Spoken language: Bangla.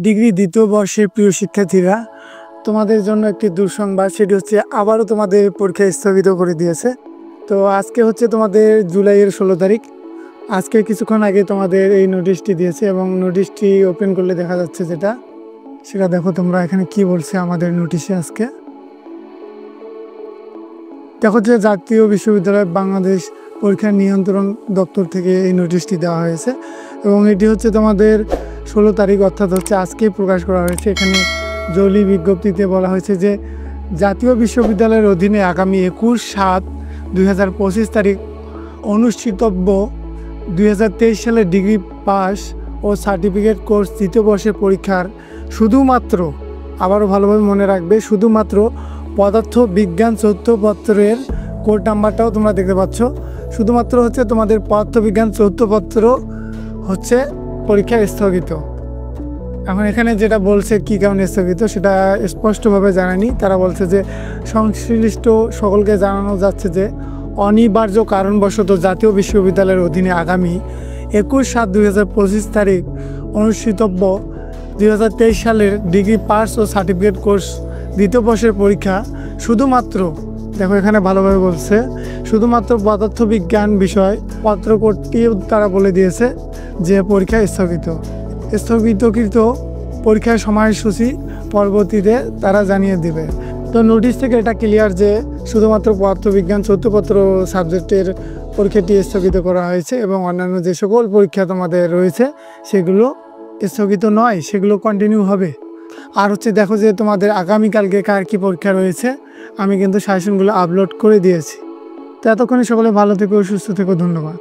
ডিগ্রি দ্বিতীয় বর্ষের প্রিয় শিক্ষার্থীরা, তোমাদের জন্য একটি দুঃসংবাদ। সেটি হচ্ছে আবারও তোমাদের পরীক্ষা স্থগিত করে দিয়েছে। তো আজকে হচ্ছে তোমাদের জুলাইয়ের 16 তারিখ। আজকে কিছুক্ষণ আগে তোমাদের এই নোটিশটি দিয়েছে এবং নোটিশটি ওপেন করলে দেখা যাচ্ছে সেটা দেখো তোমরা এখানে কি বলছে আমাদের নোটিশে। আজকে দেখো যে জাতীয় বিশ্ববিদ্যালয় বাংলাদেশ পরীক্ষা নিয়ন্ত্রণ দপ্তর থেকে এই নোটিশটি দেওয়া হয়েছে এবং এটি হচ্ছে তোমাদের 16 তারিখ, অর্থাৎ হচ্ছে আজকেই প্রকাশ করা হয়েছে। এখানে জরুরি বিজ্ঞপ্তিতে বলা হয়েছে যে জাতীয় বিশ্ববিদ্যালয়ের অধীনে আগামী 21/7/2025 তারিখ অনুষ্ঠিতব্য 2023 সালের ডিগ্রি পাস ও সার্টিফিকেট কোর্স দ্বিতীয় বর্ষের পরীক্ষার শুধুমাত্র, আবারও ভালোভাবে মনে রাখবে, শুধুমাত্র পদার্থ বিজ্ঞান চৌথপত্রের কোড নাম্বারটাও তোমরা দেখতে পাচ্ছ। শুধুমাত্র হচ্ছে তোমাদের পদার্থ বিজ্ঞান চৌথপত্র হচ্ছে পরীক্ষা স্থগিত। এখন এখানে যেটা বলছে কী কারণে স্থগিত সেটা স্পষ্টভাবে জানায়নি। তারা বলছে যে সংশ্লিষ্ট সকলকে জানানো যাচ্ছে যে অনিবার্য কারণবশত জাতীয় বিশ্ববিদ্যালয়ের অধীনে আগামী 21/7/2025 তারিখ অনুষ্ঠিতব্য 2023 সালের ডিগ্রি পাস ও সার্টিফিকেট কোর্স দ্বিতীয় বর্ষের পরীক্ষা শুধুমাত্র, দেখো এখানে ভালোভাবে বলছে, শুধুমাত্র পদার্থবিজ্ঞান বিষয় পত্রকোডটিও তারা বলে দিয়েছে যে পরীক্ষা স্থগিতকৃত পরীক্ষার সময়সূচি পরবর্তীতে তারা জানিয়ে দেবে। তো নোটিশ থেকে এটা ক্লিয়ার যে শুধুমাত্র পদার্থবিজ্ঞান চৌথপত্র সাবজেক্টের পরীক্ষাটি স্থগিত করা হয়েছে এবং অন্যান্য যে সকল পরীক্ষা তোমাদের রয়েছে সেগুলো স্থগিত নয়, সেগুলো কন্টিনিউ হবে। আর হচ্ছে দেখো যে তোমাদের আগামীকালকে কার কী পরীক্ষা রয়েছে আমি কিন্তু সাজেশনগুলো আপলোড করে দিয়েছি। তো এতক্ষণে সকলে ভালো থেকো, সুস্থ থেকো, ধন্যবাদ।